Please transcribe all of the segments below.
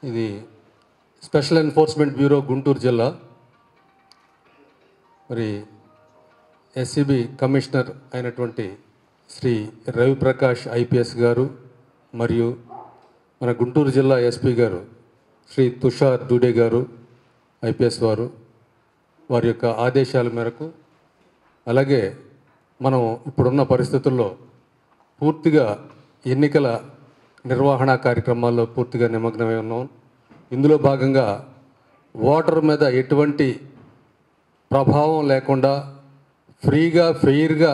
ఇది special enforcement bureau Guntur జిల్లా మరి ఎస్సీబీ కమిషనర్ అయినటువంటి శ్రీ రవిప్రకాష్ ఐపీఎస్ గారు మరియు మన గుంటూరు జిల్లా ఎస్పీ గారు శ్రీ తుషార్ డూడే గారు ఐపీఎస్ వారి యొక్క ఆదేశాల మేరకు అలాగే మనం ఇప్పుడున్న పరిస్థితుల్లో పూర్తిగా ఎన్నికల నిర్వహణ కార్యక్రమాల్లో పూర్తిగా నిమగ్నమై ఉన్నాం. ఇందులో భాగంగా ఓటర్ మీద ఎటువంటి ప్రభావం లేకుండా ఫ్రీగా ఫెయిర్గా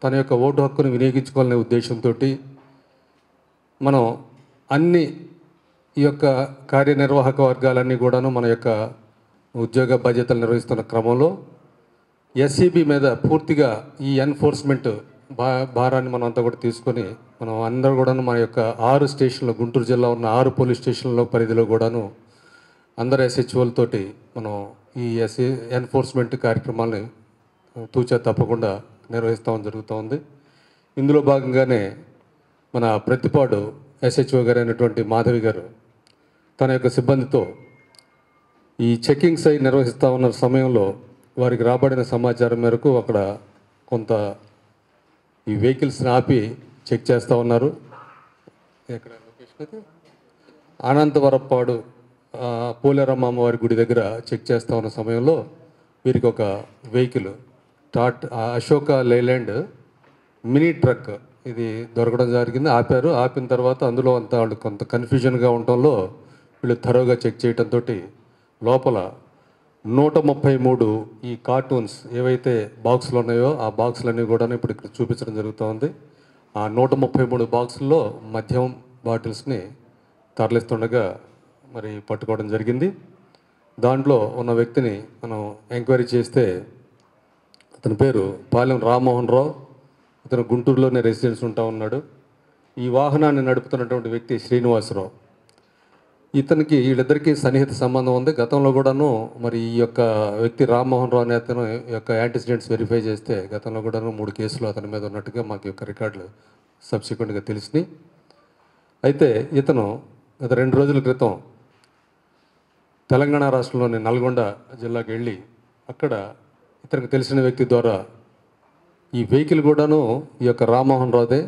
తన యొక్క ఓటు హక్కును వినియోగించుకోవాలనే ఉద్దేశంతో మనం అన్ని ఈ యొక్క కార్యనిర్వాహక వర్గాలన్నీ కూడాను మన యొక్క ఉద్యోగ బాధ్యతలు నిర్వహిస్తున్న క్రమంలో ఎస్సీబీ మీద పూర్తిగా ఈ ఎన్ఫోర్స్మెంట్ భారాన్ని మనం అంతా కూడా తీసుకొని మనం అందరూ కూడాను మన యొక్క 6 స్టేషన్లో గుంటూరు జిల్లా ఉన్న 6 పోలీస్ స్టేషన్ల పరిధిలో కూడాను అందరు ఎస్హెచ్ఓలతోటి మనం ఈ ఎన్ఫోర్స్మెంట్ కార్యక్రమాలని తూచా తప్పకుండా నిర్వహిస్తామని జరుగుతూ ఉంది. ఇందులో భాగంగానే మన ప్రతిపాడు ఎస్హెచ్ఓ గారు అయినటువంటి మాధవి గారు తన యొక్క సిబ్బందితో ఈ చెక్కింగ్స్ అయి నిర్వహిస్తూ ఉన్న సమయంలో వారికి రాబడిన సమాచారం మేరకు అక్కడ కొంత ఈ వెహికల్స్ని ఆపి చెక్ చేస్తూ ఉన్నారు. ఎక్కడ లొకేషన్ అయితే అనంతవరప్పాడు పోలేరమ్మ అమ్మవారి గుడి దగ్గర చెక్ చేస్తూ ఉన్న సమయంలో వీరికి ఒక vehicle Ashok Leyland mini truck ఇది దొరకడం జరిగింది. ఆపిన తర్వాత అందులో అంత వాళ్ళు కొంత కన్ఫ్యూజన్గా ఉండటంలో వీళ్ళు థరోగా చెక్ చేయడంతో లోపల 133 ఈ కార్టూన్స్ ఏవైతే బాక్సులు ఉన్నాయో ఆ బాక్సులన్నీ కూడా ఇప్పుడు ఇక్కడ చూపించడం జరుగుతూ ఉంది. ఆ 133 బాక్సుల్లో మద్యం బాటిల్స్ని తరలిస్తుండగా మరి పట్టుకోవడం జరిగింది. దాంట్లో ఉన్న వ్యక్తిని మనం ఎంక్వైరీ చేస్తే అతని పేరు పాలెం రామ్మోహన్ రావు. అతను గుంటూరులోనే రెసిడెన్స్ ఉంటా ఉన్నాడు. ఈ వాహనాన్ని నడుపుతున్నటువంటి వ్యక్తి శ్రీనివాసరావు. ఇతనికి వీళ్ళిద్దరికీ సన్నిహిత సంబంధం ఉంది. గతంలో కూడాను మరి ఈ యొక్క వ్యక్తి రామ్మోహన్ రావు అనే అతను యొక్క యాంటిసిడెంట్స్ వెరిఫై చేస్తే గతంలో కూడాను 3 కేసులు అతని మీద ఉన్నట్టుగా మాకు యొక్క రికార్డులు సబ్సిక్వెంట్గా తెలిసినాయి. అయితే ఇతను గత 2 రోజుల క్రితం తెలంగాణ రాష్ట్రంలోని నల్గొండ జిల్లాకి వెళ్ళి అక్కడ ఇతనికి తెలిసిన వ్యక్తి ద్వారా ఈ వెహికల్ కూడాను ఈ యొక్క రామ్మోహన్ రావుదే.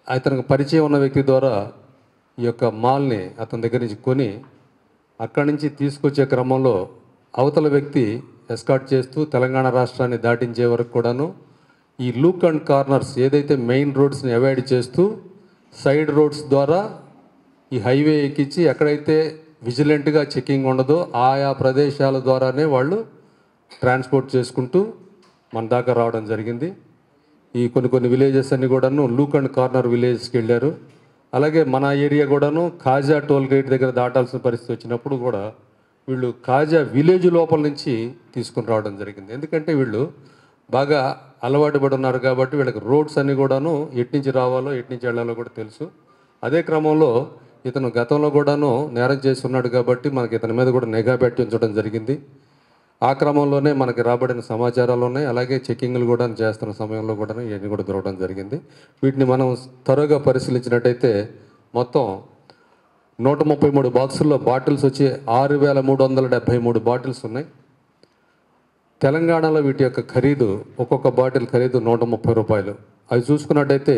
అతనికి పరిచయం ఉన్న వ్యక్తి ద్వారా ఈ యొక్క మాల్ని అతని దగ్గర నుంచి కొని అక్కడి నుంచి తీసుకొచ్చే క్రమంలో అవతల వ్యక్తి ఎస్కార్ట్ చేస్తూ తెలంగాణ రాష్ట్రాన్ని దాటించే వరకు కూడాను ఈ లూక్ అండ్ కార్నర్స్ ఏదైతే మెయిన్ రోడ్స్ని అవాయిడ్ చేస్తూ సైడ్ రోడ్స్ ద్వారా ఈ హైవే ఎక్కించి ఎక్కడైతే విజిలెంట్గా చెకింగ్ ఉండదో ఆయా ప్రదేశాల ద్వారానే వాళ్ళు ట్రాన్స్పోర్ట్ చేసుకుంటూ మన దాకా రావడం జరిగింది. ఈ కొన్ని విలేజెస్ అన్నీ కూడాను లూక్ అండ్ కార్నర్ విలేజెస్కి వెళ్ళారు. అలాగే మన ఏరియా కూడాను కాజా టోల్ గేట్ దగ్గర దాటాల్సిన పరిస్థితి వచ్చినప్పుడు కూడా వీళ్ళు కాజా విలేజ్ లోపల నుంచి తీసుకుని రావడం జరిగింది. ఎందుకంటే వీళ్ళు బాగా అలవాటు పడి ఉన్నారు కాబట్టి వీళ్ళకి రోడ్స్ అన్నీ కూడాను ఎట్నుంచి రావాలో ఎట్నుంచి వెళ్ళాలో కూడా తెలుసు. అదే క్రమంలో ఇతను గతంలో కూడాను నేరం చేసి ఉన్నాడు కాబట్టి మనకి ఇతని మీద కూడా నిఘా పెట్టి ఉంచడం జరిగింది. ఆ క్రమంలోనే మనకి రాబడిన సమాచారాలు ఉన్నాయి. అలాగే చెక్కింగ్లు కూడా చేస్తున్న సమయంలో కూడా ఇవన్నీ కూడా దొరకడం జరిగింది. వీటిని మనం త్వరగా పరిశీలించినట్టయితే మొత్తం 133 బాక్సుల్లో బాటిల్స్ వచ్చి 6,373 బాటిల్స్ ఉన్నాయి. తెలంగాణలో వీటి యొక్క ఖరీదు ఒక్కొక్క బాటిల్ ఖరీదు 130 రూపాయలు. అవి చూసుకున్నట్టయితే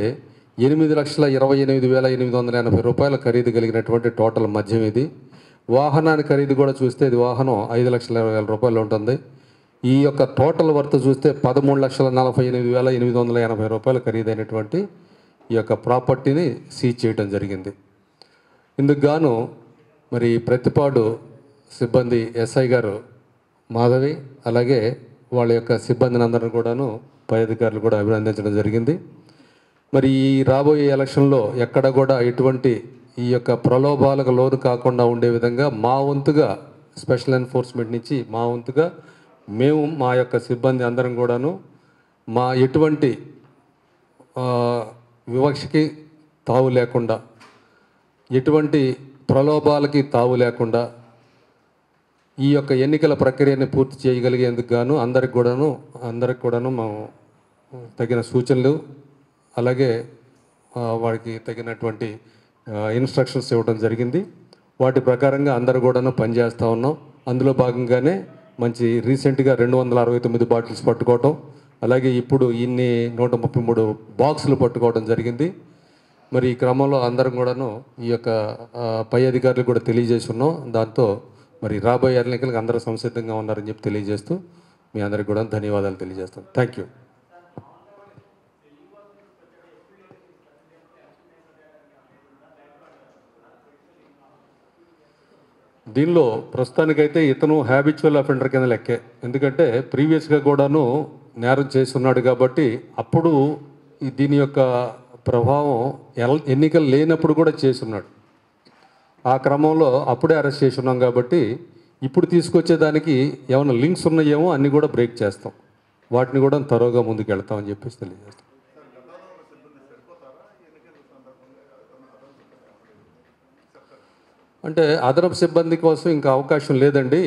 8,28,880 రూపాయల ఖరీదు కలిగినటువంటి టోటల్ మద్యం ఇది. వాహనాన్ని ఖరీదు కూడా చూస్తే ఇది వాహనం 5,20,000 రూపాయలు ఉంటుంది. ఈ యొక్క టోటల్ వర్త్ చూస్తే 13,48,880 రూపాయల ఖరీదైనటువంటి ఈ యొక్క ప్రాపర్టీని సీజ్ చేయడం జరిగింది. ఇందుకు గాను మరి ప్రతిపాడు సిబ్బంది ఎస్ఐ గారు మాధవి అలాగే వాళ్ళ యొక్క సిబ్బందిని అందరిని కూడాను పై అధికారులు కూడా అభినందించడం జరిగింది. మరి ఈ రాబోయే ఎలక్షన్లో ఎక్కడ కూడా ఎటువంటి ఈ యొక్క ప్రలోభాలకు లోను కాకుండా ఉండే విధంగా మా వంతుగా స్పెషల్ ఎన్ఫోర్స్మెంట్ నుంచి మా వంతుగా మేము మా యొక్క సిబ్బంది అందరం కూడాను మా ఎటువంటి వివక్షకి తావు లేకుండా ఎటువంటి ప్రలోభాలకి తావు లేకుండా ఈ యొక్క ఎన్నికల ప్రక్రియని పూర్తి చేయగలిగేందుకు గాను అందరికి కూడాను మేము తగిన సూచనలు అలాగే వారికి తగినటువంటి ఇన్స్ట్రక్షన్స్ ఇవ్వడం జరిగింది. వాటి ప్రకారంగా అందరూ కూడాను పనిచేస్తూ ఉన్నాం. అందులో భాగంగానే మంచి రీసెంట్గా 269 బాటిల్స్ పట్టుకోవటం, అలాగే ఇప్పుడు ఇన్ని 133 బాక్సులు పట్టుకోవడం జరిగింది. మరి ఈ క్రమంలో అందరం కూడాను ఈ యొక్క పై అధికారులు కూడా తెలియజేసి ఉన్నాం. దాంతో మరి రాబోయే ఎన్నికలకు అందరూ సంసిద్ధంగా ఉన్నారని చెప్పి తెలియజేస్తూ మీ అందరికి కూడా ధన్యవాదాలు తెలియజేస్తాను. Thank you. దీనిలో ప్రస్తుతానికైతే ఇతను హ్యాబిచువల్ అఫెండర్ కింద లెక్కే. ఎందుకంటే ప్రీవియస్గా కూడాను నేరం చేస్తున్నాడు కాబట్టి అప్పుడు దీని యొక్క ప్రభావం ఎన్నికలు లేనప్పుడు కూడా చేసున్నాడు. ఆ క్రమంలో అప్పుడే అరెస్ట్ చేసి ఉన్నాం కాబట్టి ఇప్పుడు తీసుకొచ్చేదానికి ఏమైనా లింక్స్ ఉన్నాయేమో అన్నీ కూడా బ్రేక్ చేస్తాం. వాటిని కూడా త్వరగా ముందుకు వెళ్తామని చెప్పేసి తెలియజేస్తాం. అంటే అదనపు సిబ్బంది కోసం ఇంకా అవకాశం లేదండి.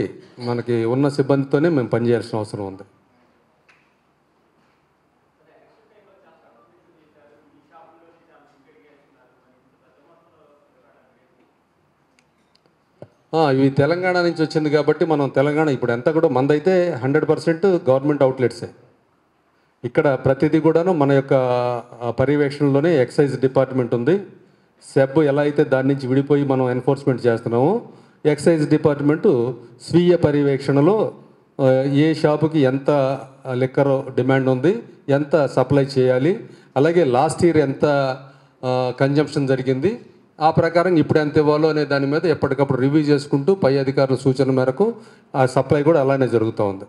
మనకి ఉన్న సిబ్బందితోనే మేము పనిచేయాల్సిన అవసరం ఉంది. ఇవి తెలంగాణ నుంచి వచ్చింది కాబట్టి మనం తెలంగాణ ఇప్పుడు ఎంత కూడా మందైతే 100% గవర్నమెంట్ అవుట్లెట్సే. ఇక్కడ ప్రతిదీ కూడాను మన యొక్క పర్యవేక్షణలోనే ఎక్సైజ్ డిపార్ట్మెంట్ ఉంది. సెబ్ ఎలా అయితే దాని నుంచి విడిపోయి మనం ఎన్ఫోర్స్మెంట్ చేస్తున్నామో, ఎక్సైజ్ డిపార్ట్మెంటు స్వీయ పర్యవేక్షణలో ఏ షాపుకి ఎంత లిక్కర్ డిమాండ్ ఉంది, ఎంత సప్లై చేయాలి, అలాగే లాస్ట్ ఇయర్ ఎంత కన్జంప్షన్ జరిగింది, ఆ ప్రకారం ఇప్పుడు ఎంత ఇవ్వాలో అనే దాని మీద ఎప్పటికప్పుడు రివ్యూ చేసుకుంటూ పై అధికారుల సూచన మేరకు ఆ సప్లై కూడా అలానే జరుగుతూ ఉంది.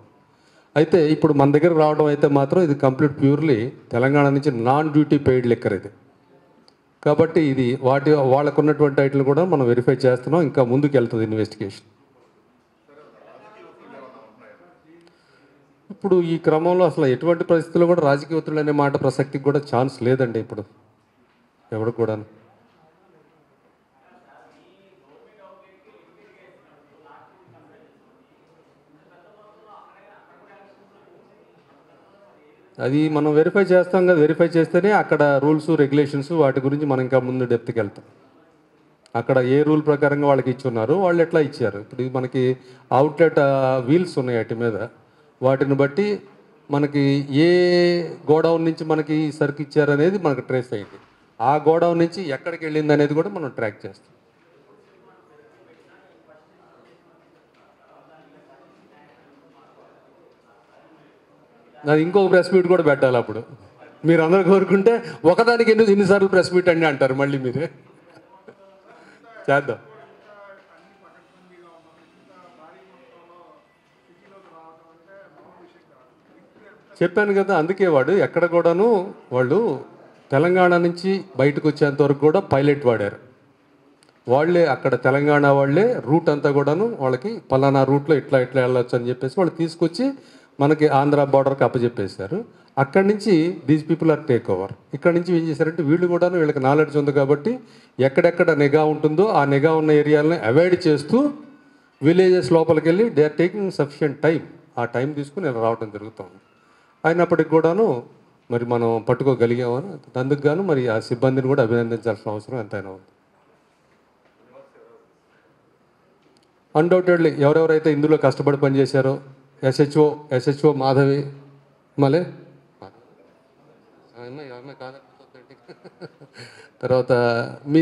అయితే ఇప్పుడు మన దగ్గర రావడం అయితే మాత్రం ఇది కంప్లీట్ ప్యూర్లీ తెలంగాణ నుంచి నాన్ డ్యూటీ పెయిడ్ లిక్కర్ ఇది. కాబట్టి ఇది వాళ్ళకు ఉన్నటువంటి టైటిల్ కూడా మనం వెరిఫై చేస్తున్నాం. ఇంకా ముందుకు వెళ్తుంది ఇన్వెస్టిగేషన్. ఇప్పుడు ఈ క్రమంలో అసలు ఎటువంటి పరిస్థితుల్లో కూడా రాజకీయ ఒత్తిడి అనే మాట ప్రసక్తికి కూడా ఛాన్స్ లేదండి ఇప్పుడు ఎవరు కూడా. అది మనం వెరిఫై చేస్తాం కదా, వెరిఫై చేస్తేనే అక్కడ రూల్స్ రెగ్యులేషన్స్ వాటి గురించి మనం ఇంకా ముందు డెప్త్కి వెళ్తాం. అక్కడ ఏ రూల్ ప్రకారంగా వాళ్ళకి ఇచ్చున్నారు, వాళ్ళు ఎట్లా ఇచ్చారు. ఇప్పుడు మనకి అవుట్లెట్ వీల్స్ ఉన్నాయి వాటి మీద, వాటిని బట్టి మనకి ఏ గోడౌన్ నుంచి మనకి సరుకు ఇచ్చారనేది మనకు ట్రేస్ అయింది. ఆ గోడౌన్ నుంచి ఎక్కడికి వెళ్ళింది అనేది కూడా మనం ట్రాక్ చేస్తాం. అది ఇంకొక ప్రెస్ మీట్ కూడా పెట్టాలి. అప్పుడు మీరు అందరూ కోరుకుంటే ఒకదానికి ఎన్నిసార్లు ప్రెస్ మీట్ అండి అంటారు మళ్ళీ మీరే. చేద్దాం. చెప్పాను కదా, అందుకే ఎక్కడ కూడాను వాళ్ళు తెలంగాణ నుంచి బయటకు వచ్చేంత వరకు కూడా పైలట్ వాడారు. వాళ్ళే అక్కడ తెలంగాణ వాళ్ళే రూట్ అంతా కూడాను వాళ్ళకి పలానా రూట్లో ఇట్లా ఇట్లా వెళ్ళొచ్చు అని చెప్పేసి వాళ్ళు తీసుకొచ్చి మనకి ఆంధ్ర బార్డర్కి అప్పచెప్పేశారు. అక్కడి నుంచి these people are take over. ఇక్కడ నుంచి ఏం చేశారంటే వీళ్ళు కూడాను వీళ్ళకి నాలెడ్జ్ ఉంది కాబట్టి ఎక్కడెక్కడ నిఘా ఉంటుందో ఆ నిఘా ఉన్న ఏరియాలని అవాయిడ్ చేస్తూ విలేజెస్ లోపలికి వెళ్ళి they are taking sufficient time. ఆ టైం తీసుకుని ఇలా రావడం జరుగుతుంది. అయినప్పటికి కూడాను మరి మనం పట్టుకోగలిగామని అందుకు గాను మరి ఆ సిబ్బందిని కూడా అభినందించాల్సిన అవసరం ఎంతైనా ఉంది. అన్డౌటెడ్లీ ఎవరెవరైతే ఇందులో కష్టపడి పనిచేశారో ఎస్హెచ్ఓ మాధవి మలే తర్వాత మీ